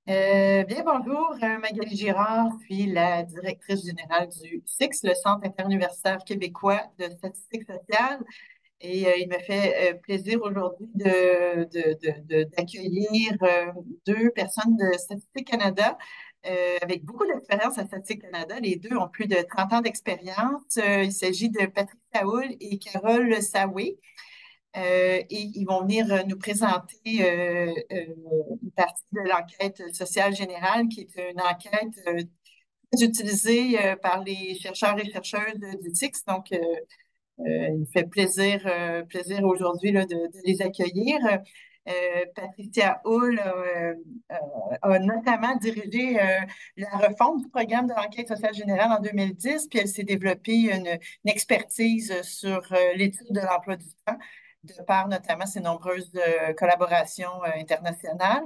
Bien, bonjour, Magali Girard, je suis la directrice générale du CIX, le Centre interuniversitaire québécois de statistique sociale. Et il me fait plaisir aujourd'hui d'accueillir deux personnes de Statistique Canada avec beaucoup d'expérience à Statistique Canada. Les deux ont plus de 30 ans d'expérience. Il s'agit de Patrick Saoul et Carole Sawé. Et ils vont venir nous présenter une partie de l'enquête sociale générale, qui est une enquête très utilisée par les chercheurs et chercheuses du TICS. Donc, il me fait plaisir aujourd'hui là, de les accueillir. Patricia Hull a notamment dirigé la refonte du programme de l'enquête sociale générale en 2010, puis elle s'est développée une expertise sur l'étude de l'emploi du temps, de par notamment ses nombreuses collaborations internationales.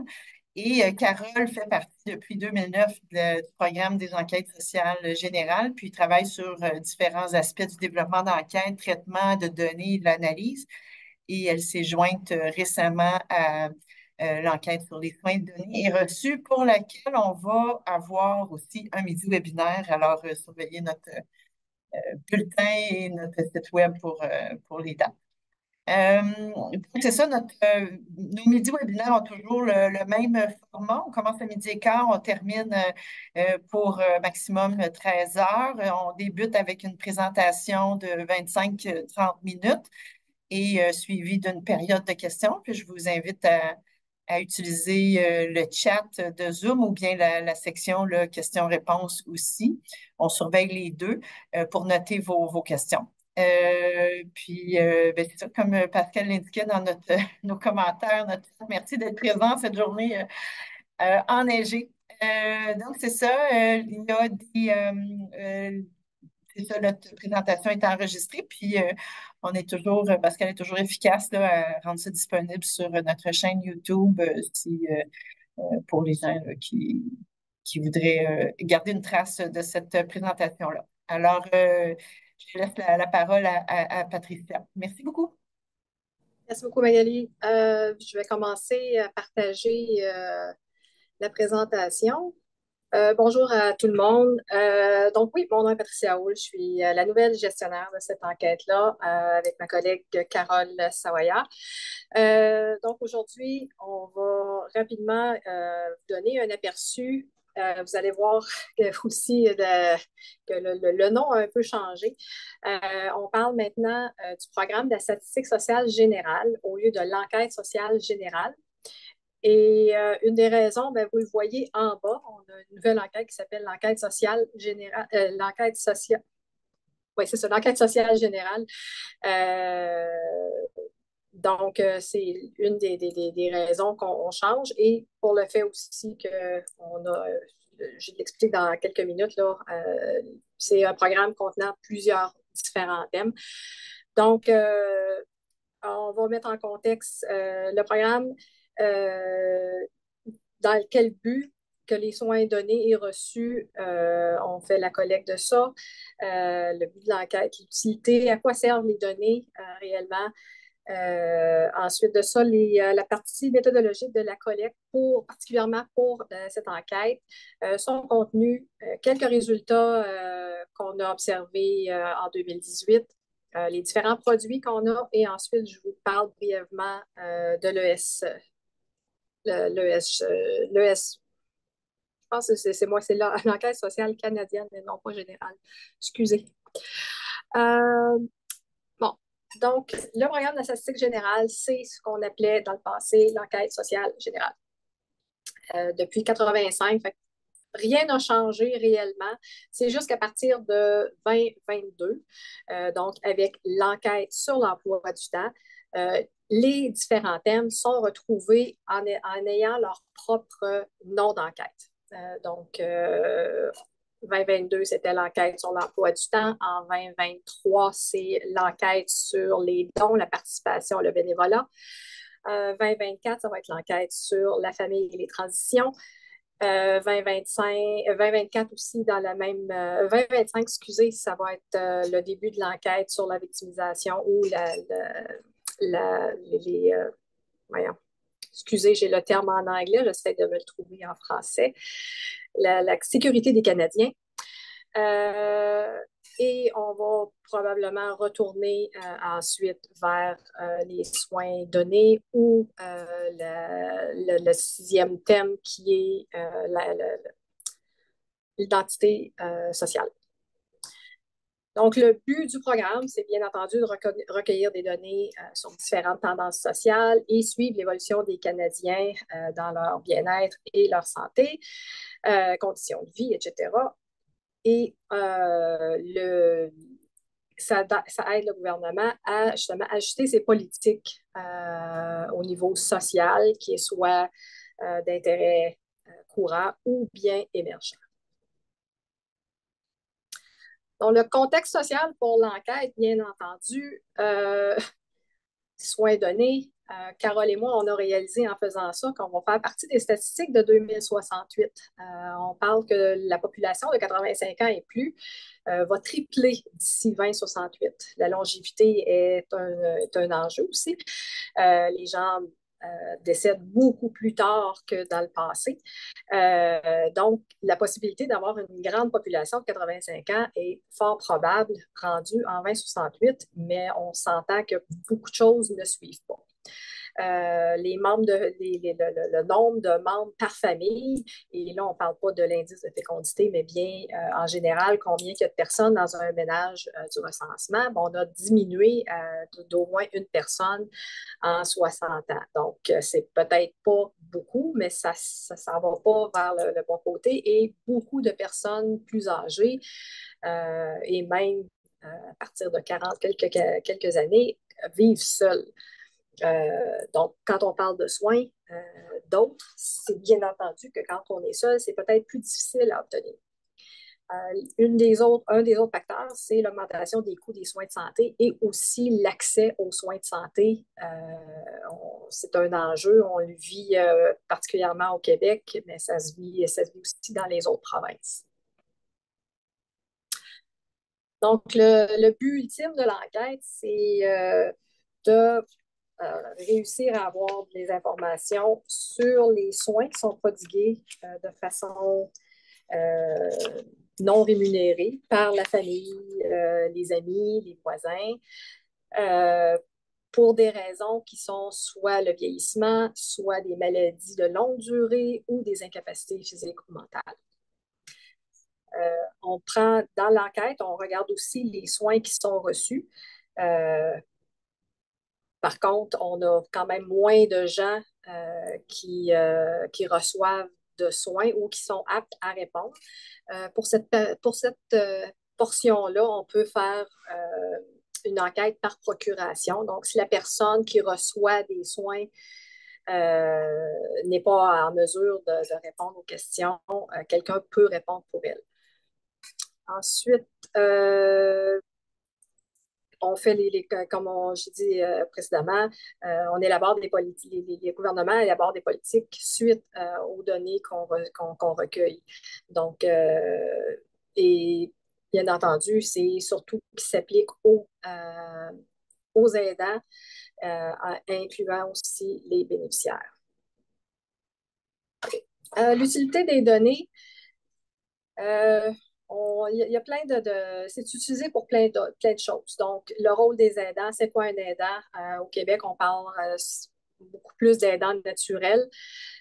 Et Carole fait partie depuis 2009 du programme des enquêtes sociales générales, puis travaille sur différents aspects du développement d'enquête, traitement de données et de l'analyse. Et elle s'est jointe récemment à l'enquête sur les soins de données et reçue pour laquelle on va avoir aussi un midi webinaire. Alors, surveillez notre bulletin et notre site web pour les dates. Donc, c'est ça, nos midi webinaires ont toujours le même format. On commence à midi et quart, on termine pour maximum 13 heures. On débute avec une présentation de 25-30 minutes et suivi d'une période de questions. Puis je vous invite à utiliser le chat de Zoom ou bien la section questions-réponses aussi. On surveille les deux pour noter vos questions. Ben, c'est ça, comme Pascal l'indiquait dans nos commentaires, merci d'être présent cette journée enneigée. Donc, c'est ça. Il y a c'est ça, notre présentation est enregistrée, puis on est toujours, parce qu'elle est toujours efficace, là, à rendre ça disponible sur notre chaîne YouTube pour les gens là, qui voudraient garder une trace de cette présentation-là. Alors, je laisse la parole à Patricia. Merci beaucoup. Merci beaucoup, Magali. Je vais commencer à partager la présentation. Bonjour à tout le monde. Donc oui, mon nom est Patricia Hull. Je suis la nouvelle gestionnaire de cette enquête-là avec ma collègue Carole Sawaya. Donc aujourd'hui, on va rapidement vous donner un aperçu. Vous allez voir aussi que le nom a un peu changé. On parle maintenant du programme de la statistique sociale générale au lieu de l'enquête sociale générale. Et une des raisons, ben, vous le voyez en bas, on a une nouvelle enquête qui s'appelle l'enquête sociale générale, l'enquête sociale, oui, c'est ça, l'enquête sociale générale. Euh, donc, c'est une des raisons qu'on change et pour le fait aussi qu'on a, je l'explique dans quelques minutes, là, c'est un programme contenant plusieurs différents thèmes. Donc, on va mettre en contexte le programme. Euh, dans quel but que les soins donnés et reçus, on fait la collecte de ça, le but de l'enquête, l'utilité, à quoi servent les données réellement. Ensuite de ça, la partie méthodologique de la collecte, particulièrement pour cette enquête, sont contenus quelques résultats qu'on a observés en 2018, les différents produits qu'on a, et ensuite, je vous parle brièvement de l'ES, je pense que c'est moi, c'est l'enquête sociale canadienne, mais non pas générale. Excusez. Euh, bon, donc, le programme de la statistique générale, c'est ce qu'on appelait dans le passé l'enquête sociale générale. Depuis 85, rien n'a changé réellement. C'est juste qu'à partir de 2022, donc avec l'enquête sur l'emploi du temps, les différents thèmes sont retrouvés en ayant leur propre nom d'enquête. Donc, 2022, c'était l'enquête sur l'emploi du temps. En 2023, c'est l'enquête sur les dons, la participation, le bénévolat. 2024, ça va être l'enquête sur la famille et les transitions. 2024 aussi dans la même 2025, excusez, ça va être le début de l'enquête sur la victimisation ou les voyons, excusez, j'ai le terme en anglais, j'essaie de me le trouver en français, la sécurité des Canadiens. Euh, et on va probablement retourner ensuite vers les soins donnés ou le sixième thème qui est l'identité sociale. Donc, le but du programme, c'est bien entendu de recueillir des données sur différentes tendances sociales et suivre l'évolution des Canadiens dans leur bien-être et leur santé, conditions de vie, etc. Et ça aide le gouvernement à justement ajuster ses politiques au niveau social, qui est soit d'intérêt courant ou bien émergent. Donc, le contexte social pour l'enquête, bien entendu, soins donnés. Carole et moi, on a réalisé en faisant ça qu'on va faire partie des statistiques de 2068. On parle que la population de 85 ans et plus va tripler d'ici 2068. La longévité est un enjeu aussi. Les gens décèdent beaucoup plus tard que dans le passé. Donc, la possibilité d'avoir une grande population de 85 ans est fort probable rendue en 2068, mais on s'entend que beaucoup de choses ne suivent pas. Le nombre de membres par famille, et là, on ne parle pas de l'indice de fécondité, mais bien en général, combien il y a de personnes dans un ménage du recensement. Bon, on a diminué d'au moins une personne en 60 ans. Donc, c'est peut-être pas beaucoup, mais ça s'en va pas vers le bon côté. Et beaucoup de personnes plus âgées et même à partir de 40 quelques années vivent seules. Donc, quand on parle de soins d'autres, c'est bien entendu que quand on est seul, c'est peut-être plus difficile à obtenir. Un des autres facteurs, c'est l'augmentation des coûts des soins de santé et aussi l'accès aux soins de santé. C'est un enjeu, on le vit particulièrement au Québec, mais ça se vit aussi dans les autres provinces. Donc, le but ultime de l'enquête, c'est de réussir à avoir des informations sur les soins qui sont prodigués de façon non rémunérée par la famille, les amis, les voisins, pour des raisons qui sont soit le vieillissement, soit des maladies de longue durée ou des incapacités physiques ou mentales. On prend dans l'enquête, on regarde aussi les soins qui sont reçus. Par contre, on a quand même moins de gens qui reçoivent de soins ou qui sont aptes à répondre. Pour cette portion-là, on peut faire une enquête par procuration. Donc, si la personne qui reçoit des soins n'est pas en mesure de répondre aux questions, quelqu'un peut répondre pour elle. Ensuite, on fait comme j'ai dit précédemment, on élabore des politiques, les gouvernements élaborent des politiques suite aux données qu'on recueille. Donc, et bien entendu, c'est surtout qui s'applique aux aidants, incluant aussi les bénéficiaires. L'utilité des données, il y a plein c'est utilisé pour plein de choses. Donc, le rôle des aidants, c'est quoi un aidant? Au Québec, on parle beaucoup plus d'aidants naturels.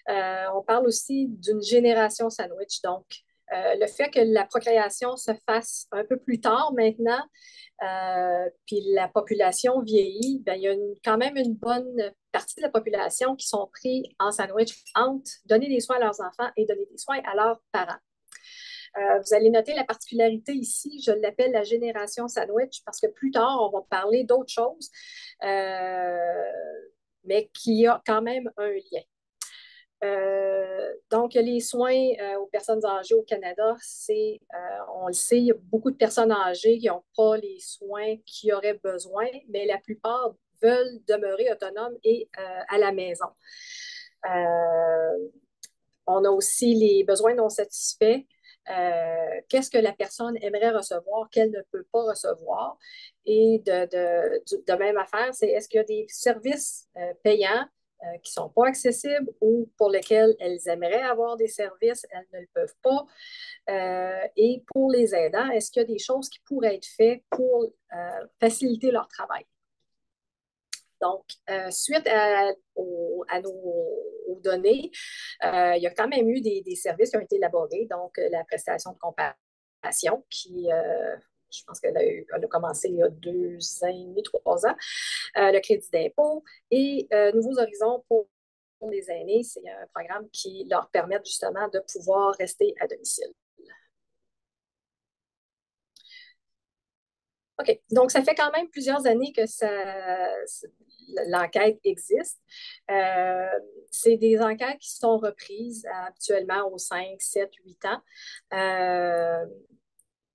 On parle aussi d'une génération sandwich. Donc, le fait que la procréation se fasse un peu plus tard maintenant, puis la population vieillit, ben, il y a quand même une bonne partie de la population qui sont pris en sandwich entre donner des soins à leurs enfants et donner des soins à leurs parents. Vous allez noter la particularité ici, je l'appelle la génération sandwich parce que plus tard, on va parler d'autres choses, mais qui a quand même un lien. Donc, les soins aux personnes âgées au Canada, on le sait, il y a beaucoup de personnes âgées qui n'ont pas les soins qu'ils auraient besoin, mais la plupart veulent demeurer autonomes et à la maison. On a aussi les besoins non satisfaits. Qu'est-ce que la personne aimerait recevoir, qu'elle ne peut pas recevoir. Et de même affaire, c'est est-ce qu'il y a des services payants qui ne sont pas accessibles ou pour lesquels elles aimeraient avoir des services, elles ne le peuvent pas. Et pour les aidants, est-ce qu'il y a des choses qui pourraient être faites pour faciliter leur travail? Donc, suite à nos données, il y a quand même eu des services qui ont été élaborés. Donc, la prestation de compassion qui, je pense qu'elle a commencé il y a 2 ans et demi, 3 ans, le crédit d'impôt et Nouveaux Horizons pour les aînés, c'est un programme qui leur permet justement de pouvoir rester à domicile. OK. Donc, ça fait quand même plusieurs années que l'enquête existe. Euh, c'est des enquêtes qui sont reprises habituellement aux 5, 7, 8 ans. Euh,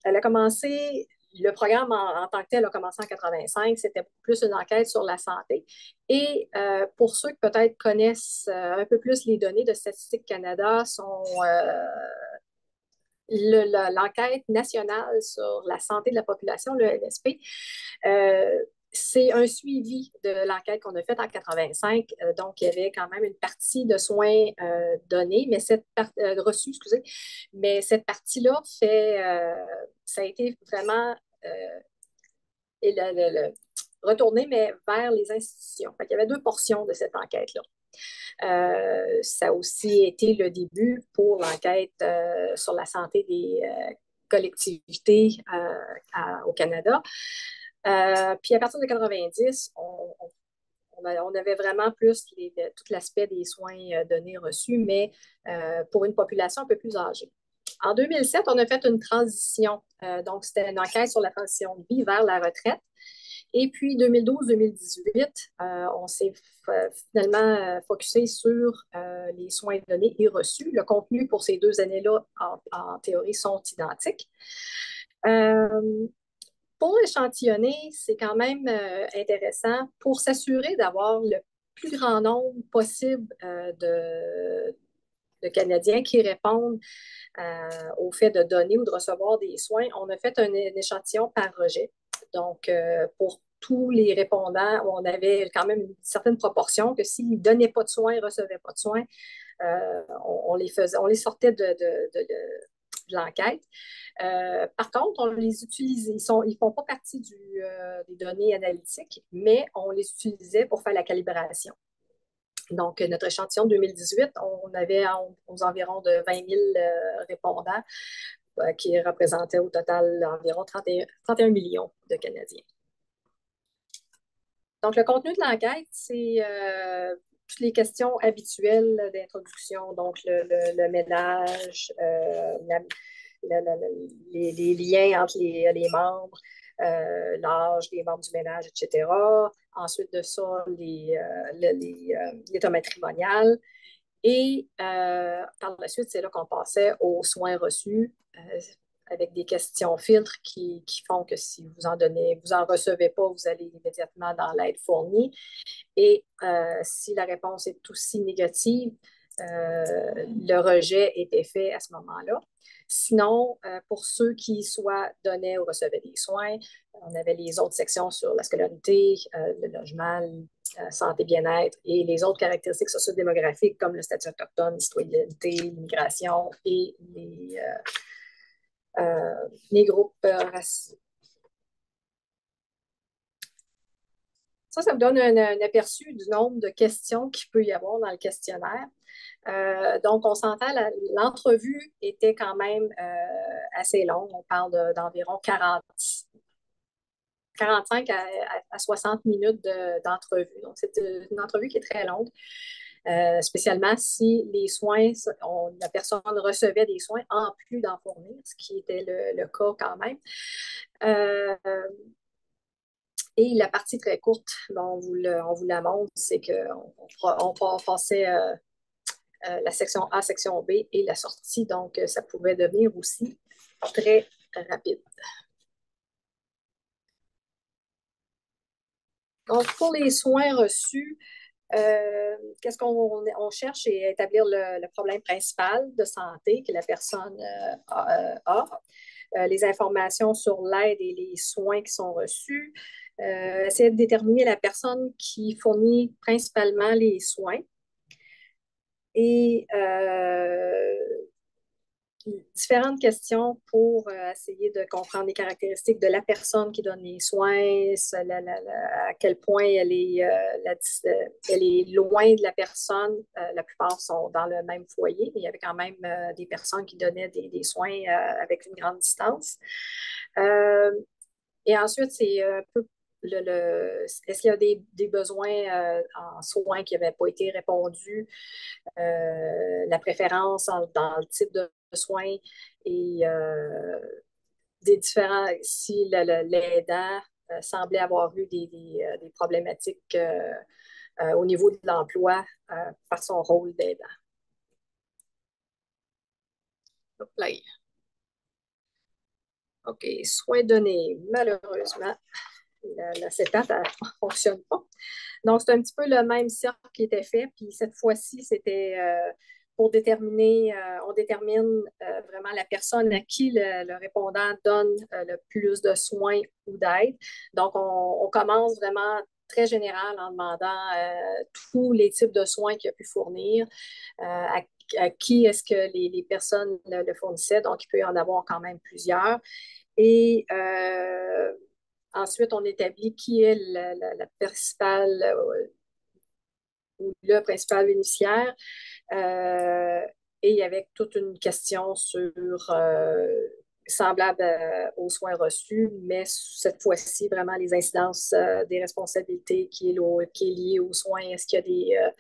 elle a commencé, le programme en tant que tel a commencé en 85. C'était plus une enquête sur la santé. Et pour ceux qui peut-être connaissent un peu plus les données de Statistique Canada, sont l'enquête nationale sur la santé de la population, le NSP, c'est un suivi de l'enquête qu'on a faite en 85. Donc, il y avait quand même une partie de soins donnés, mais reçus, excusez. Mais cette partie-là ça a été vraiment retourné, mais vers les institutions. Fait qu'il y avait 2 portions de cette enquête-là. Ça a aussi été le début pour l'enquête sur la santé des collectivités au Canada. Puis à partir de 90, on avait vraiment plus tout l'aspect des soins donnés reçus, mais pour une population un peu plus âgée. En 2007, on a fait une transition. Donc, c'était une enquête sur la transition de vie vers la retraite. Et puis, 2012-2018, on s'est finalement focusé sur les soins donnés et reçus. Le contenu pour ces 2 années-là, en théorie, sont identiques. Pour échantillonner, c'est quand même intéressant pour s'assurer d'avoir le plus grand nombre possible de Canadiens qui répondent au fait de donner ou de recevoir des soins. On a fait un échantillon par rejet. Donc, pour tous les répondants, on avait quand même une certaine proportion que s'ils ne donnaient pas de soins, ne recevaient pas de soins, on les sortait de l'enquête. Par contre, on les utilisait. Ils ne font pas partie des données analytiques, mais on les utilisait pour faire la calibration. Donc, notre échantillon de 2018, on avait aux environs de 20 000 répondants qui représentaient au total environ 31 millions de Canadiens. Donc, le contenu de l'enquête, c'est toutes les questions habituelles d'introduction, donc le ménage, les liens entre les membres, l'âge des membres du ménage, etc. Ensuite de ça, l'état matrimonial. Et par la suite, c'est là qu'on passait aux soins reçus avec des questions filtres qui font que si vous en recevez pas, vous allez immédiatement dans l'aide fournie. Et si la réponse est aussi négative, le rejet était fait à ce moment-là. Sinon, pour ceux qui soit donnaient ou recevaient des soins, on avait les autres sections sur la scolarité, le logement, santé, bien-être et les autres caractéristiques sociodémographiques comme le statut autochtone, la citoyenneté, l'immigration et les groupes raciaux. Ça vous donne un aperçu du nombre de questions qu'il peut y avoir dans le questionnaire. Donc, on s'entend, l'entrevue était quand même assez longue. On parle d'environ 45 à 60 minutes d'entrevue. Donc, c'est une entrevue qui est très longue, spécialement si les soins, la personne recevait des soins en plus d'en fournir, ce qui était le cas quand même. Et la partie très courte, on vous la montre, c'est qu'on passait la section A, section B et la sortie. Donc, ça pouvait devenir aussi très rapide. Donc, pour les soins reçus, qu'est-ce qu'on cherche? C'est établir le problème principal de santé que la personne a. Les informations sur l'aide et les soins qui sont reçus, essayer de déterminer la personne qui fournit principalement les soins et différentes questions pour essayer de comprendre les caractéristiques de la personne qui donne les soins, à quel point elle est loin de la personne. La plupart sont dans le même foyer, mais il y avait quand même des personnes qui donnaient des soins avec une grande distance. Et ensuite, c'est un peu est-ce qu'il y a des besoins en soins qui n'avaient pas été répondus, la préférence dans le type de soins et des différents, si l'aidant semblait avoir eu des problématiques au niveau de l'emploi par son rôle d'aidant. Donc là, OK, soins donnés. Malheureusement, la setup ne fonctionne pas. Donc, c'est un petit peu le même cercle qui était fait. Puis cette fois-ci, c'était pour déterminer, on détermine vraiment la personne à qui le répondant donne le plus de soins ou d'aide. Donc, on commence vraiment très général en demandant tous les types de soins qu'il a pu fournir, à qui est-ce que les personnes le fournissaient. Donc, il peut y en avoir quand même plusieurs. Et ensuite, on établit qui est la principale ou le principal bénéficiaire et avec toute une question sur semblable aux soins reçus, mais cette fois-ci, vraiment les incidences des responsabilités qui est liée aux soins. Est-ce qu'il y a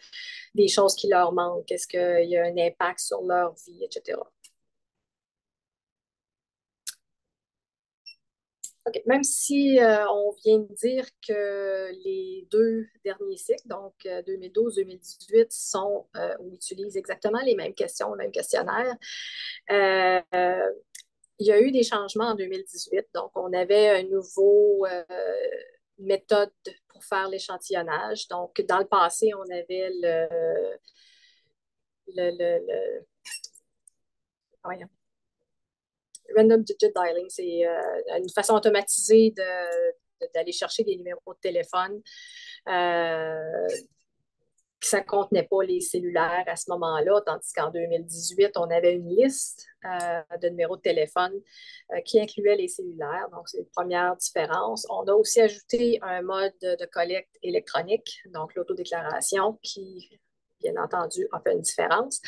des choses qui leur manquent? Est-ce qu'il y a un impact sur leur vie, etc. Okay. Même si on vient de dire que les deux derniers cycles, donc 2012-2018, sont ou utilisent exactement les mêmes questions, le même questionnaire, il y a eu des changements en 2018. Donc, on avait une nouvelle méthode pour faire l'échantillonnage. Donc, dans le passé, on avait le voyons, random digit dialing, c'est une façon automatisée d'aller chercher des numéros de téléphone. Ça ne contenait pas les cellulaires à ce moment-là, tandis qu'en 2018, on avait une liste de numéros de téléphone qui incluait les cellulaires. Donc, c'est une première différence. On a aussi ajouté un mode de collecte électronique, donc l'autodéclaration, qui, bien entendu, a fait une différence.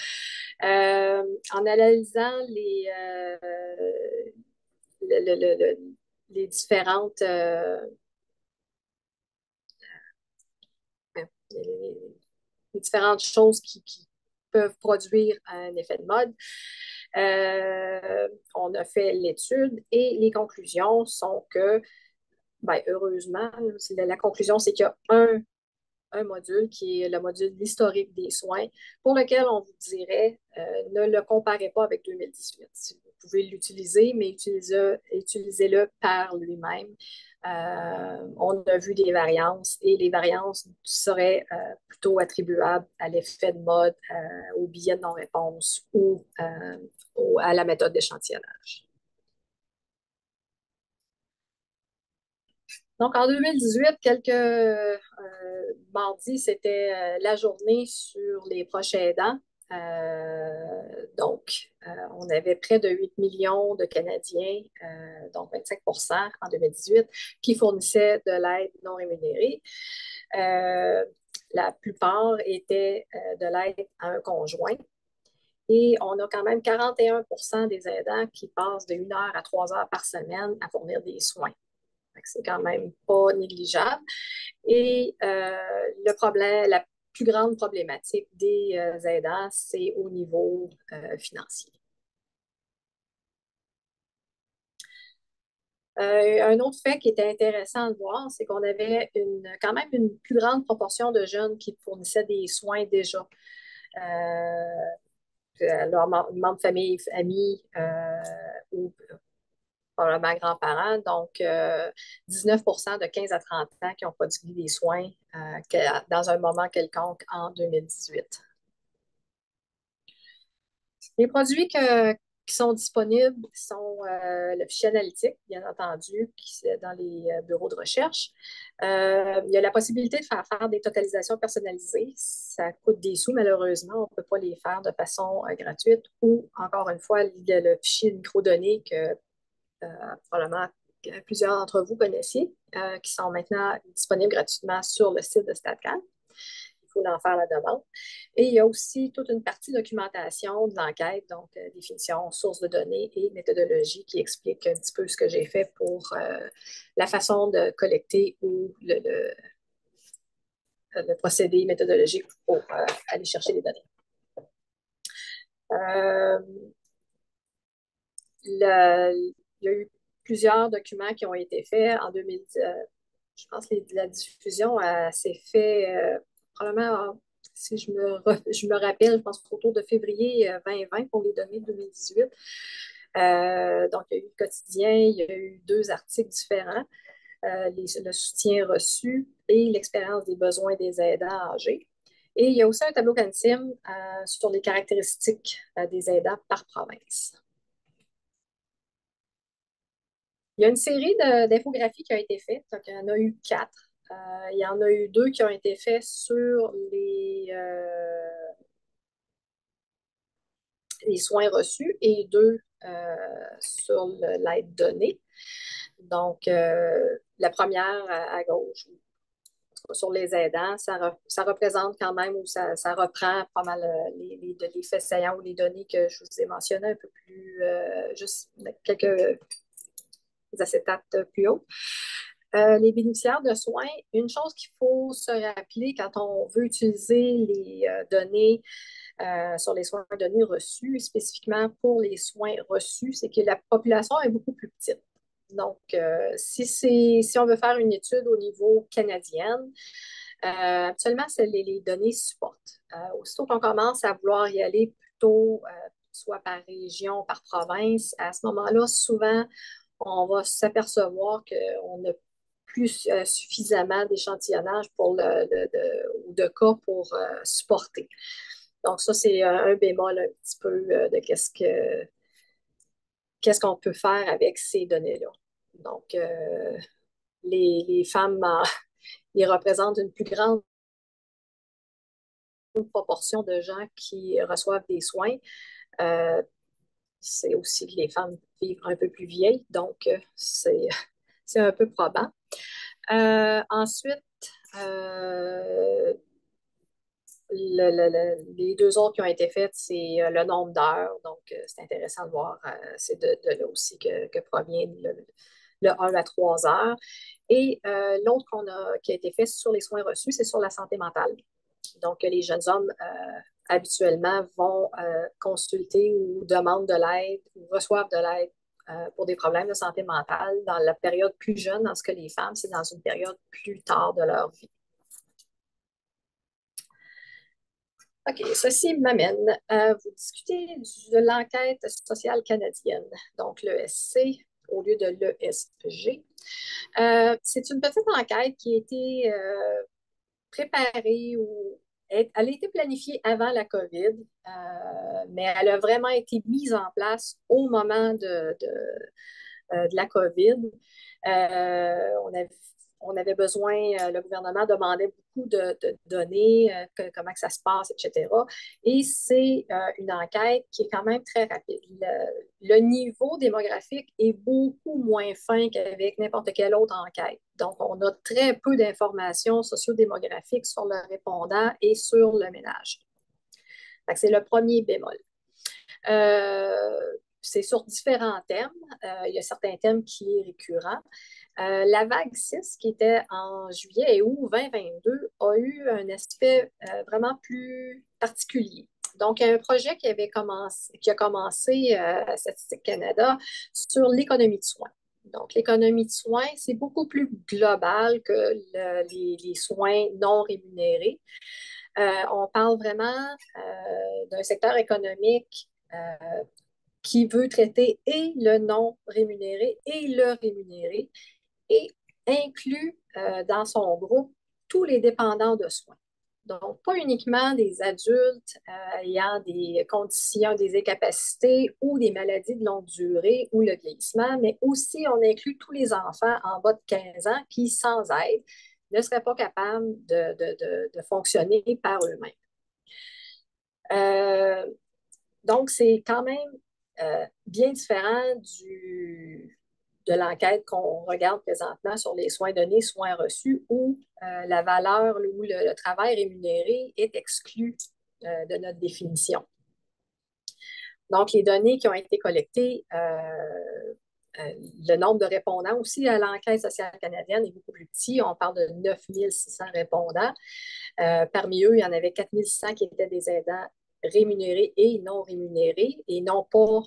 En analysant les différentes les différentes choses qui peuvent produire un effet de mode. On a fait l'étude et les conclusions sont que, ben, heureusement, la conclusion, c'est qu'il y a un module qui est le module historique des soins, pour lequel on vous dirait ne le comparez pas avec 2018. Vous pouvez l'utiliser, mais utilisez-le par lui-même. On a vu des variances et les variances seraient plutôt attribuables à l'effet de mode, au billet de non-réponse ou à la méthode d'échantillonnage. Donc, en 2018, mardi, c'était la journée sur les proches aidants. On avait près de 8 millions de Canadiens, donc 25% en 2018, qui fournissaient de l'aide non rémunérée. La plupart étaient de l'aide à un conjoint. Et on a quand même 41% des aidants qui passent de 1 heure à 3 heures par semaine à fournir des soins. C'est quand même pas négligeable. Et la plus grande problématique des aidants, c'est au niveau financier. Un autre fait qui était intéressant de voir, c'est qu'on avait quand même une plus grande proportion de jeunes qui fournissaient des soins déjà. Leurs membres de famille, amis ou probablement grands-parents. Donc, 19% de 15 à 30 ans qui ont prodigué des soins dans un moment quelconque en 2018. Les produits qui sont disponibles sont le fichier analytique, bien entendu, qui est dans les bureaux de recherche. Il y a la possibilité de faire des totalisations personnalisées. Ça coûte des sous, malheureusement. On ne peut pas les faire de façon gratuite ou, encore une fois, le fichier microdonnées que probablement que plusieurs d'entre vous connaissiez, qui sont maintenant disponibles gratuitement sur le site de StatCan. Il faut en faire la demande. Et il y a aussi toute une partie documentation de l'enquête, donc définition, source de données et méthodologie qui explique un petit peu ce que j'ai fait pour la façon de collecter ou le procédé méthodologique pour aller chercher les données. Euh, il y a eu plusieurs documents qui ont été faits en 2010. Je pense que la diffusion s'est faite probablement, si je me rappelle, je pense autour de février 2020 pour les données de 2018. Donc, il y a eu le quotidien, il y a eu 2 articles différents, le soutien reçu et l'expérience des besoins des aidants âgés. Et il y a aussi un tableau CanSIM sur les caractéristiques des aidants par province. Il y a une série d'infographies qui a été faite, donc il y en a eu 4. Il y en a eu 2 qui ont été faits sur les soins reçus et 2 sur l'aide donnée. Donc, la première à gauche, sur les aidants, ça représente quand même, ou ça reprend pas mal les faits saillants ou les données que je vous ai mentionnées un peu plus, juste quelques acétates plus haut. Les bénéficiaires de soins, une chose qu'il faut se rappeler quand on veut utiliser les données sur les soins donnés reçus, spécifiquement pour les soins reçus, c'est que la population est beaucoup plus petite. Donc, si on veut faire une étude au niveau canadien, actuellement, les données supportent. Aussitôt qu'on commence à vouloir y aller plutôt, soit par région, par province, à ce moment-là, souvent, on va s'apercevoir qu'on n'a plus suffisamment d'échantillonnage ou de cas pour supporter. Donc, ça, c'est un bémol un petit peu de qu'est-ce qu'on peut faire avec ces données-là. Donc, les femmes, ils représentent une plus grande proportion de gens qui reçoivent des soins. Euh, c'est aussi que les femmes vivent un peu plus vieilles, donc c'est un peu probant. Ensuite, les 2 autres qui ont été faites, c'est le nombre d'heures. Donc, c'est intéressant de voir. C'est de là aussi que provient le 1 à 3 heures. Et l'autre qui a été fait sur les soins reçus, c'est sur la santé mentale. Donc, les jeunes hommes, habituellement, vont consulter ou demandent de l'aide ou reçoivent de l'aide pour des problèmes de santé mentale dans la période plus jeune, dans ce que les femmes, c'est dans une période plus tard de leur vie. OK, ceci m'amène à vous discuter de l'enquête sociale canadienne, donc l'ESC au lieu de l'ESG. C'est une petite enquête qui a été préparée ou elle a été planifiée avant la COVID, mais elle a vraiment été mise en place au moment de la COVID. On avait besoin, le gouvernement demandait beaucoup de données, comment que ça se passe, etc. Et c'est une enquête qui est quand même très rapide. Le niveau démographique est beaucoup moins fin qu'avec n'importe quelle autre enquête. Donc, on a très peu d'informations sociodémographiques sur le répondant et sur le ménage. C'est le premier bémol. C'est sur différents thèmes. Il y a certains thèmes qui sont récurrents. La vague 6, qui était en juillet et août 2022, a eu un aspect vraiment plus particulier. Donc, il y a un projet qui a commencé à Statistique Canada sur l'économie de soins. Donc, l'économie de soins, c'est beaucoup plus global que les soins non rémunérés. On parle vraiment d'un secteur économique qui veut traiter et le non rémunéré et le rémunéré et inclut dans son groupe tous les dépendants de soins. Donc, pas uniquement des adultes ayant des conditions, des incapacités ou des maladies de longue durée ou le vieillissement, mais aussi on inclut tous les enfants en bas de 15 ans qui, sans aide, ne seraient pas capables de fonctionner par eux-mêmes. Euh, donc, c'est quand même bien différent de l'enquête qu'on regarde présentement sur les soins donnés, soins reçus, où la valeur ou le travail rémunéré est exclu de notre définition. Donc, les données qui ont été collectées, le nombre de répondants aussi à l'enquête sociale canadienne est beaucoup plus petit. On parle de 9 600 répondants. Parmi eux, il y en avait 4 600 qui étaient des aidants rémunérés et non rémunérés, et non pas,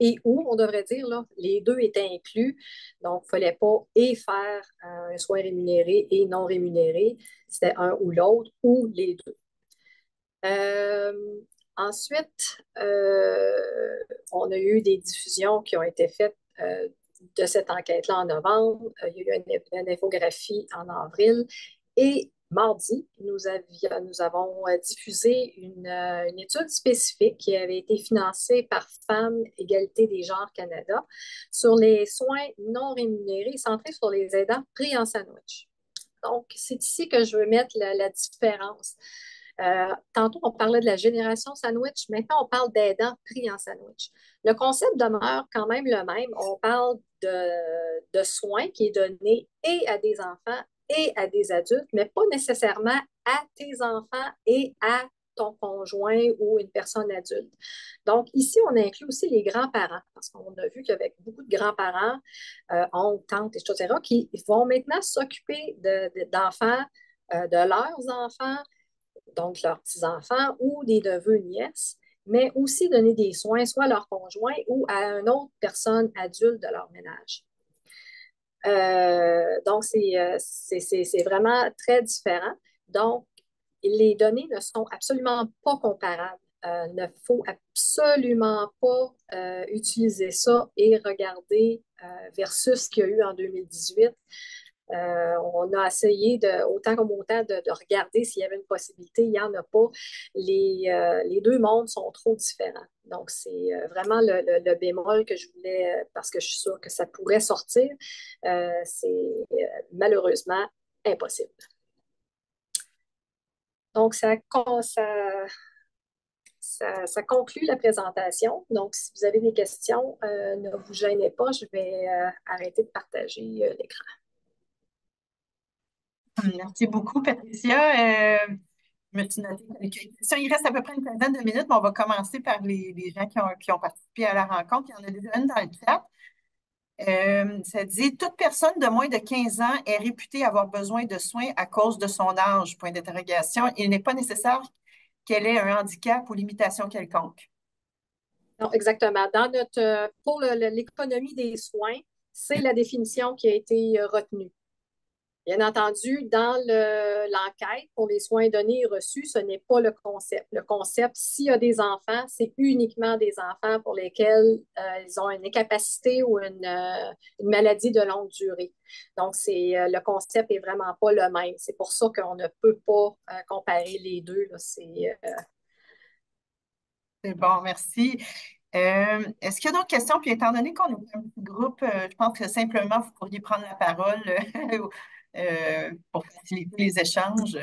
et où, on devrait dire, là, les deux étaient inclus. Donc, il ne fallait pas et faire un soin rémunéré et non rémunéré. C'était un ou l'autre, ou les deux. Euh, ensuite, on a eu des diffusions qui ont été faites de cette enquête-là en novembre. Il y a eu une infographie en avril. Et mardi, nous avons diffusé une étude spécifique qui avait été financée par Femmes, Égalité des genres Canada sur les soins non rémunérés centrés sur les aidants pris en sandwich. Donc, c'est ici que je veux mettre la différence. Tantôt, on parlait de la génération sandwich. Maintenant, on parle d'aidants pris en sandwich. Le concept demeure quand même le même. On parle de soins qui est donné et à des enfants et à des adultes, mais pas nécessairement à tes enfants et à ton conjoint ou une personne adulte. Donc, ici, on inclut aussi les grands-parents, parce qu'on a vu qu'avec beaucoup de grands-parents, oncles, tantes, etc., qui vont maintenant s'occuper d'enfants, de leurs enfants, donc leurs petits-enfants ou des neveux, nièces, mais aussi donner des soins soit à leur conjoint ou à une autre personne adulte de leur ménage. Donc, c'est vraiment très différent. Donc, les données ne sont absolument pas comparables. Il ne faut absolument pas utiliser ça et regarder versus ce qu'il y a eu en 2018. On a essayé autant comme autant de regarder s'il y avait une possibilité. Il n'y en a pas. Les deux mondes sont trop différents. Donc, c'est vraiment le bémol que je voulais, parce que je suis sûre que ça pourrait sortir. C'est malheureusement impossible. Donc, ça conclut la présentation. Donc, si vous avez des questions, ne vous gênez pas. Je vais arrêter de partager l'écran. Merci beaucoup, Patricia. Je me suis noté quelques questions. Il reste à peu près une quinzaine de minutes, mais on va commencer par les gens qui ont participé à la rencontre. Il y en a déjà une dans le chat. Ça dit, toute personne de moins de 15 ans est réputée avoir besoin de soins à cause de son âge, point d'interrogation. Il n'est pas nécessaire qu'elle ait un handicap ou limitation quelconque. Non, exactement. Pour l'économie des soins, c'est la définition qui a été retenue. Bien entendu, dans l'enquête pour les soins donnés et reçus, ce n'est pas le concept. Le concept, s'il y a des enfants, c'est uniquement des enfants pour lesquels ils ont une incapacité ou une maladie de longue durée. Donc, le concept n'est vraiment pas le même. C'est pour ça qu'on ne peut pas comparer les deux. Là. C'est bon, merci. Est-ce qu'il y a d'autres questions? Puis étant donné qu'on est un petit groupe, je pense que simplement vous pourriez prendre la parole pour faciliter les échanges.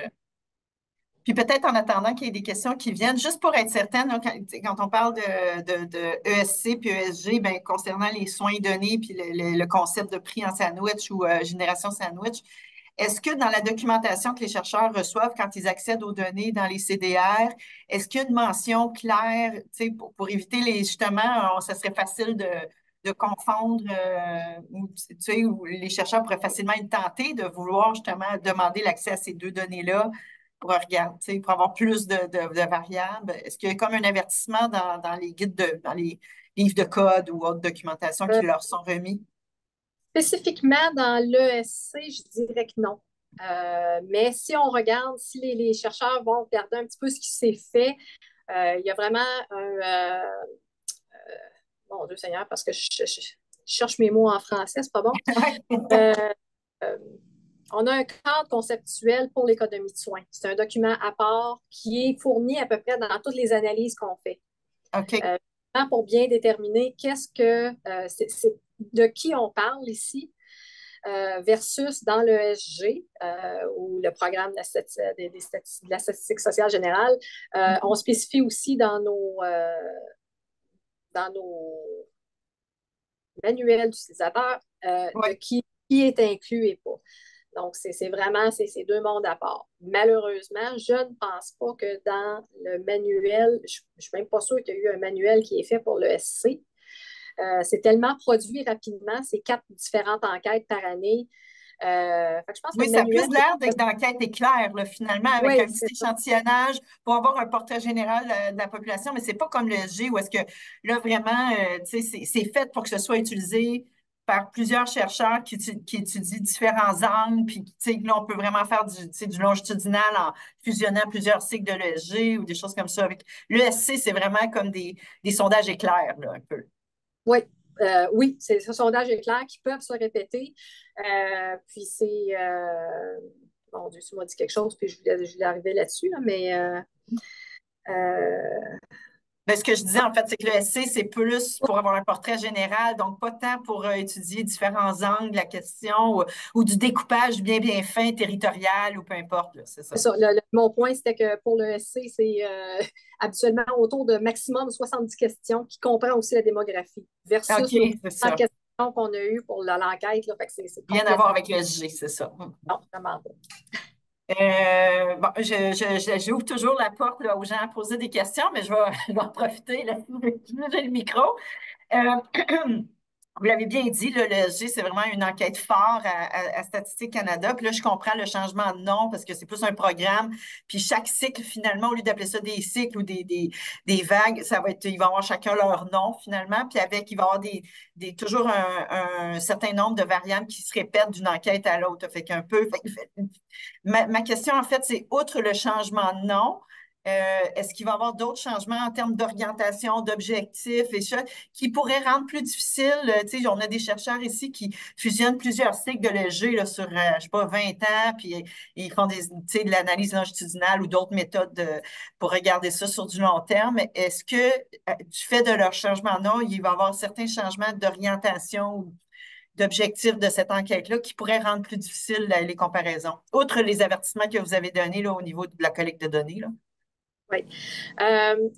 Puis peut-être en attendant qu'il y ait des questions qui viennent, juste pour être certaine, là, quand on parle de ESC puis ESG, ben, concernant les soins donnés puis le concept de prix en sandwich ou génération sandwich, est-ce que dans la documentation que les chercheurs reçoivent quand ils accèdent aux données dans les CDR, est-ce qu'il y a une mention claire, pour éviter justement, ça serait facile de confondre, où les chercheurs pourraient facilement être tentés de vouloir justement demander l'accès à ces deux données-là pour regarder, pour avoir plus de variables. Est-ce qu'il y a comme un avertissement dans les guides dans les livres de code ou autres documentations qui leur sont remis? Spécifiquement dans l'ESC, je dirais que non. Mais si on regarde, si les chercheurs vont regarder un petit peu ce qui s'est fait, il y a vraiment mon Dieu Seigneur, parce que je cherche mes mots en français, c'est pas bon. Euh, On a un cadre conceptuel pour l'économie de soins. C'est un document à part qui est fourni à peu près dans toutes les analyses qu'on fait. OK. Euh, pour bien déterminer c'est de qui on parle ici versus dans le SG ou le programme de la statistique sociale générale. On spécifie aussi dans nos manuels d'utilisateurs de Oui. qui est inclus et pas. Donc, c'est vraiment ces deux mondes à part. Malheureusement, je ne pense pas que dans le manuel, je ne suis même pas sûre qu'il y a eu un manuel qui est fait pour le SC. C'est tellement produit rapidement, c'est 4 différentes enquêtes par année. Je pense que Oui, le ça a manuel, plus l'air d'être d'enquête éclair, là, finalement, avec un oui, petit c'est ça. échantillonnage pour avoir un portrait général de la population, mais c'est pas comme le SG où est-ce que là, vraiment, tu sais, c'est fait pour que ce soit utilisé par plusieurs chercheurs qui étudient différents angles, puis tu sais, là, on peut vraiment faire tu sais, du longitudinal en fusionnant plusieurs cycles de l'ESG ou des choses comme ça. Avec l'ESC, c'est vraiment comme des sondages éclairs, là, un peu. Oui, oui, c'est ce sondage éclair qui peuvent se répéter. Puis mon Dieu, tu m'as dit quelque chose, puis je voulais arriver là-dessus, là, mais euh, Mais ce que je disais, en fait, c'est que le SC, c'est plus pour avoir un portrait général, donc pas tant pour étudier différents angles de la question ou du découpage bien fin, territorial ou peu importe, là, c'est c'est ça. ça. Mon point, c'était que pour le SC, c'est habituellement autour de maximum 70 questions qui comprend aussi la démographie versus nos OK, c'est 30 ça. questions qu'on a eues pour l'enquête. Là, fait que c'est Rien à voir complètement avec le SG, c'est ça. non, vraiment pas. Bon, j'ouvre toujours la porte là, aux gens à poser des questions, mais je vais en profiter. Là, j'ai le micro. Euh, Vous l'avez bien dit, là, le SG, c'est vraiment une enquête phare à Statistique Canada. Puis là, je comprends le changement de nom parce que c'est plus un programme. Puis chaque cycle, finalement, au lieu d'appeler ça des cycles ou des vagues, ça va être, ils vont avoir chacun leur nom, finalement. Puis avec, il va y avoir toujours un certain nombre de variables qui se répètent d'une enquête à l'autre. Fait qu'un peu. Ma question, en fait, c'est outre le changement de nom, est-ce qu'il va y avoir d'autres changements en termes d'orientation, d'objectifs et ça, qui pourraient rendre plus difficile? Tu sais, on a des chercheurs ici qui fusionnent plusieurs cycles de léger là, sur, je sais pas, 20 ans, puis ils font tu sais, de l'analyse longitudinale ou d'autres méthodes pour regarder ça sur du long terme. Est-ce que, du fait de leur changement de nom, il va y avoir certains changements d'orientation ou d'objectifs de cette enquête-là qui pourraient rendre plus difficiles les comparaisons, outre les avertissements que vous avez donnés là, au niveau de la collecte de données, là? Oui. Euh,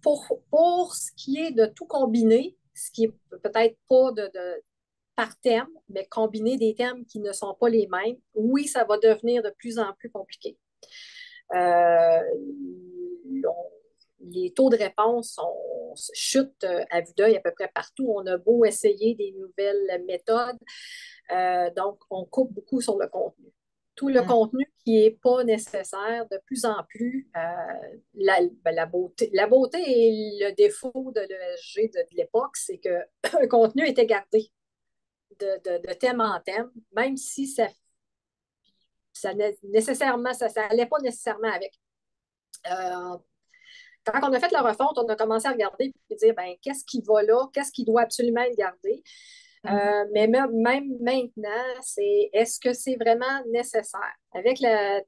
pour ce qui est de tout combiner, ce qui est peut-être pas par thème, mais combiner des thèmes qui ne sont pas les mêmes, oui, ça va devenir de plus en plus compliqué. Euh, les taux de réponse chutent à vue d'œil à peu près partout. On a beau essayer des nouvelles méthodes, donc on coupe beaucoup sur le contenu. Tout le Mm. contenu qui n'est pas nécessaire, de plus en plus, la beauté et le défaut de l'ESG de l'époque, c'est qu'un contenu était gardé de thème en thème, même si ça nécessairement, ça n'allait pas nécessairement avec. Euh, Quand on a fait la refonte, on a commencé à regarder et dire ben, qu'est-ce qui va là, qu'est-ce qui doit absolument être gardé. Mm. Mais même maintenant, c'est est-ce que c'est vraiment nécessaire? Avec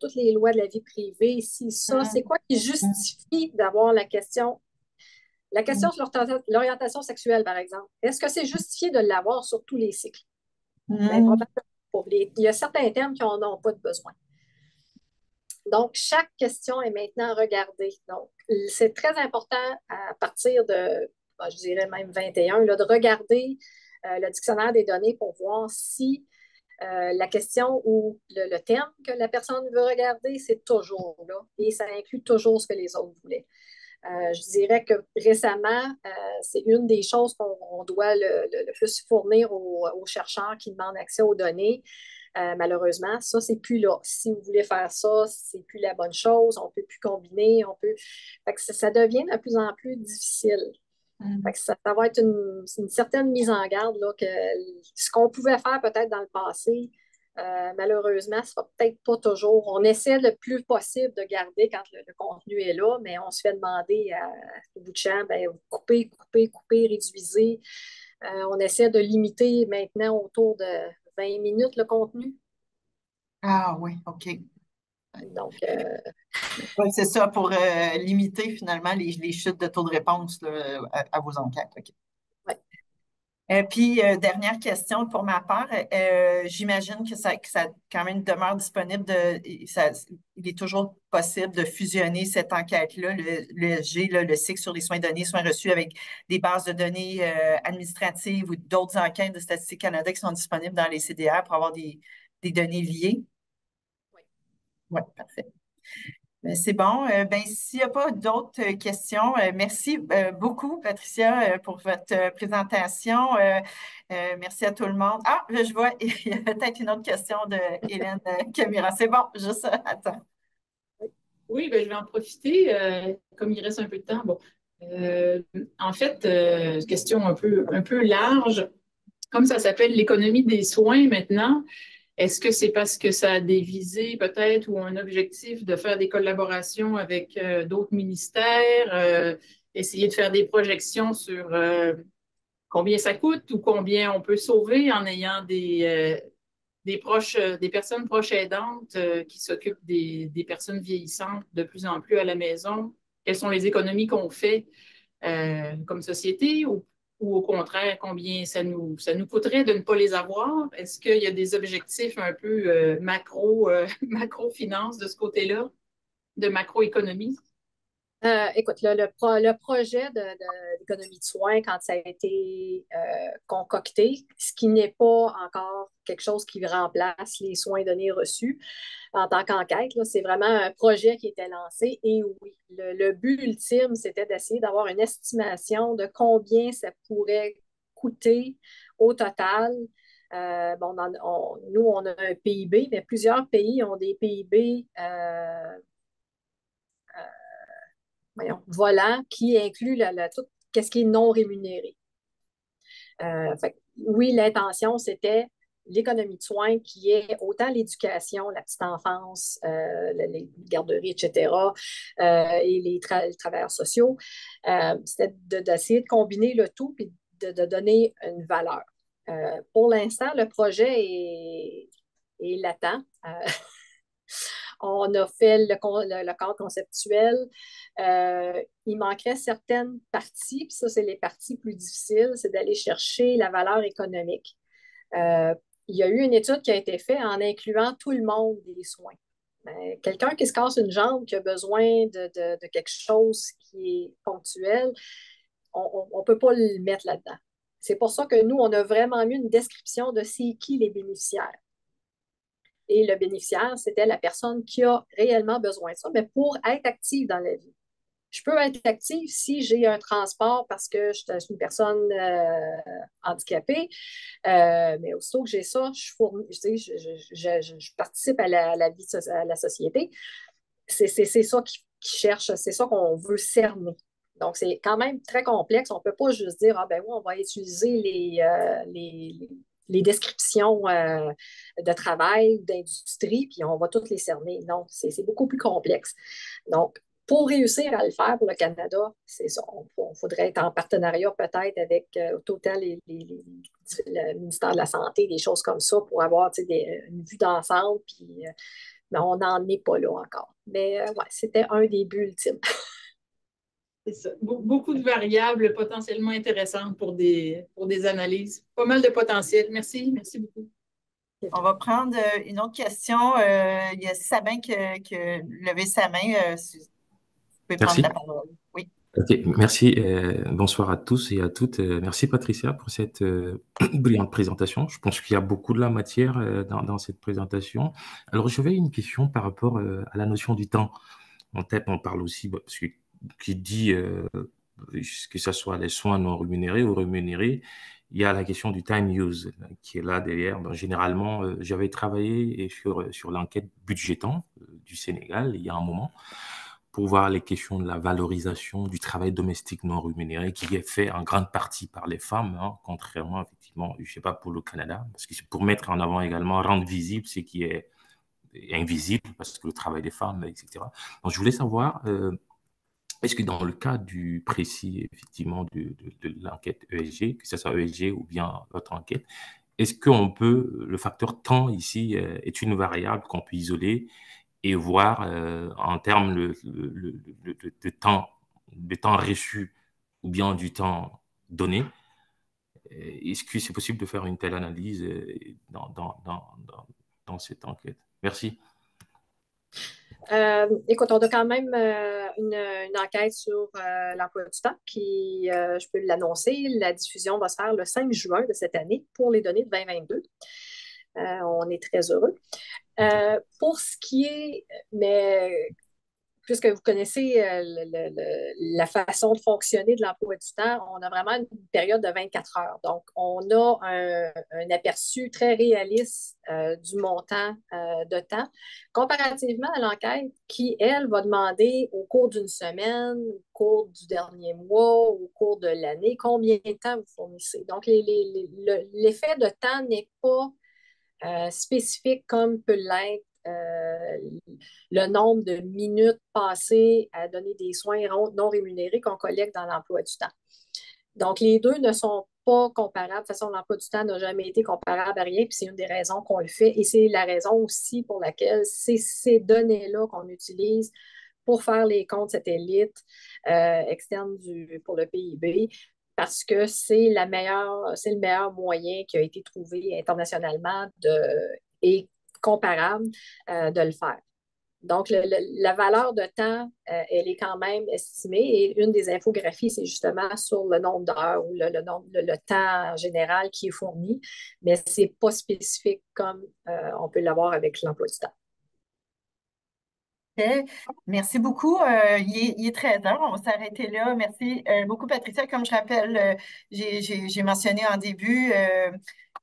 toutes les lois de la vie privée, si ça, c'est Mm. quoi qui justifie d'avoir la question? La question sur l'orientation sexuelle, par exemple. Est-ce que c'est justifié de l'avoir sur tous les cycles? Ben, Mm. probablement pas. Il y a certains termes qui n'en ont pas de besoin. Donc, chaque question est maintenant regardée. Donc, c'est très important à partir de, je dirais même 21, là, de regarder le dictionnaire des données pour voir si la question ou le thème que la personne veut regarder, c'est toujours là et ça inclut toujours ce que les autres voulaient. Je dirais que récemment, c'est une des choses qu'on doit le plus fournir aux chercheurs qui demandent accès aux données. Malheureusement, ça, c'est plus là. Si vous voulez faire ça, c'est plus la bonne chose. On peut plus combiner. Fait que ça devient de plus en plus difficile. Fait Mm. que ça va être une certaine mise en garde là, que ce qu'on pouvait faire peut-être dans le passé, malheureusement, ce sera peut-être pas toujours. On essaie le plus possible de garder quand le contenu est là, mais on se fait demander au bout de champ, ben, couper, réduisez. On essaie de limiter maintenant autour de 20 minutes le contenu. Ah oui, OK. Donc, Ouais, c'est ça pour limiter finalement les chutes de taux de réponse là, à vos enquêtes. OK. ouais. Puis, dernière question pour ma part, j'imagine que ça quand même demeure disponible il est toujours possible de fusionner cette enquête-là, le SG, là, le cycle sur les soins donnés, soins reçus avec des bases de données administratives ou d'autres enquêtes de Statistique Canada qui sont disponibles dans les CDR pour avoir des données liées. Oui, parfait. Ben, c'est bon. Ben, s'il n'y a pas d'autres questions, merci beaucoup, Patricia, pour votre présentation. Merci à tout le monde. Ah, là, je vois, il y a peut-être une autre question de Hélène Camira. C'est bon, juste attends. Oui, ben, je vais en profiter, comme il reste un peu de temps. Bon, Euh, en fait, question un peu large. Comme ça s'appelle l'économie des soins maintenant, est-ce que c'est parce que ça a des visées peut-être ou un objectif de faire des collaborations avec d'autres ministères, essayer de faire des projections sur combien ça coûte ou combien on peut sauver en ayant des proches, des personnes proches aidantes qui s'occupent des personnes vieillissantes de plus en plus à la maison? Quelles sont les économies qu'on fait comme société ou au contraire, combien ça nous coûterait de ne pas les avoir? Est-ce qu'il y a des objectifs un peu macro-finance de ce côté-là, de macroéconomie? Écoute, le projet d'économie de soins, quand ça a été concocté, ce qui n'est pas encore quelque chose qui remplace les soins donnés reçus en tant qu'enquête, là, c'est vraiment un projet qui était lancé. Et oui, le but ultime, c'était d'essayer d'avoir une estimation de combien ça pourrait coûter au total. Bon, nous, on a un PIB, mais plusieurs pays ont des PIB voyons, volant qui inclut tout ce qui est non rémunéré. Oui, l'intention, c'était l'économie de soins qui est autant l'éducation, la petite enfance, les garderies, etc., et les travailleurs sociaux. C'était d'essayer de combiner le tout et de donner une valeur. Pour l'instant, le projet est latent. On a fait le cadre conceptuel. Il manquerait certaines parties, puis ça, c'est les parties plus difficiles, c'est d'aller chercher la valeur économique. Euh, il y a eu une étude qui a été faite en incluant tout le monde des soins. Quelqu'un qui se casse une jambe, qui a besoin de quelque chose qui est ponctuel, on ne peut pas le mettre là-dedans. C'est pour ça que nous, on a vraiment mis une description de c'est qui les bénéficiaires. Et le bénéficiaire, c'était la personne qui a réellement besoin de ça, mais pour être active dans la vie. Je peux être active si j'ai un transport parce que je suis une personne handicapée, mais aussitôt que j'ai ça, je participe à la vie à la société. C'est ça qui cherche, c'est ça qu'on veut cerner. Donc, c'est quand même très complexe. On ne peut pas juste dire, ah ben oui, on va utiliser les descriptions de travail, d'industrie, puis on va toutes les cerner. Non, c'est beaucoup plus complexe. Donc, pour réussir à le faire pour le Canada, c'est ça. On faudrait être en partenariat peut-être avec autant le ministère de la Santé, des choses comme ça, pour avoir une vue d'ensemble. Puis, mais on n'en est pas là encore. Mais ouais, c'était un des buts ultimes. C'est ça. Beaucoup de variables potentiellement intéressantes pour des analyses. Pas mal de potentiel. Merci, merci beaucoup. On va prendre une autre question. Il y a Sabin qui a levé sa main. Si vous pouvez prendre la Merci. parole. Oui. Ok, merci. Bonsoir à tous et à toutes. Merci Patricia pour cette brillante présentation. Je pense qu'il y a beaucoup de la matière dans cette présentation. Alors, j'avais une question par rapport à la notion du temps. En tête, on parle aussi, parce que qui dit que ce soit les soins non rémunérés ou rémunérés, il y a la question du time use qui est là derrière. Ben, généralement, j'avais travaillé sur l'enquête budgétant du Sénégal il y a un moment pour voir les questions de la valorisation du travail domestique non rémunéré qui est fait en grande partie par les femmes, hein, contrairement effectivement, je sais pas pour le Canada, parce que c'est pour mettre en avant également, rendre visible ce qui est invisible, parce que le travail des femmes, etc. Donc je voulais savoir, est-ce que dans le cas du précis, effectivement, de l'enquête ESG, que ce soit ESG ou bien votre enquête, est-ce qu'on peut, le facteur temps ici est une variable qu'on peut isoler et voir en termes de temps reçu ou bien du temps donné. Est-ce que c'est possible de faire une telle analyse dans cette enquête? Merci. Écoute, on a quand même une enquête sur l'emploi du temps qui, je peux l'annoncer, la diffusion va se faire le 5 juin de cette année pour les données de 2022. On est très heureux. Pour ce qui est, mais puisque vous connaissez la façon de fonctionner de l'emploi du temps, on a vraiment une période de 24 heures. Donc, on a un aperçu très réaliste du montant de temps, comparativement à l'enquête qui, elle, va demander au cours d'une semaine, au cours du dernier mois, au cours de l'année, combien de temps vous fournissez. Donc, l'effet de temps n'est pas spécifique comme peut l'être le nombre de minutes passées à donner des soins non rémunérés qu'on collecte dans l'emploi du temps. Donc, les deux ne sont pas comparables. De toute façon, l'emploi du temps n'a jamais été comparable à rien, puis c'est une des raisons qu'on le fait. Et c'est la raison aussi pour laquelle c'est ces données-là qu'on utilise pour faire les comptes satellites externes pour le PIB, parce que c'est le meilleur moyen qui a été trouvé internationalement et comparable de le faire. Donc, la valeur de temps, elle est quand même estimée. Et une des infographies, c'est justement sur le nombre d'heures ou le temps général qui est fourni, mais ce n'est pas spécifique comme on peut l'avoir avec l'emploi du temps. Merci beaucoup. Il est 13 heures. On va s'arrêter là. Merci beaucoup, Patricia. Comme je rappelle, j'ai mentionné en début,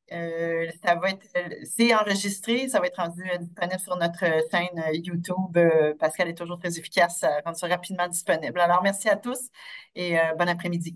c'est enregistré, ça va être rendu disponible sur notre chaîne YouTube parce qu'elle est toujours très efficace à rendre ça rapidement disponible. Alors, merci à tous et bon après-midi.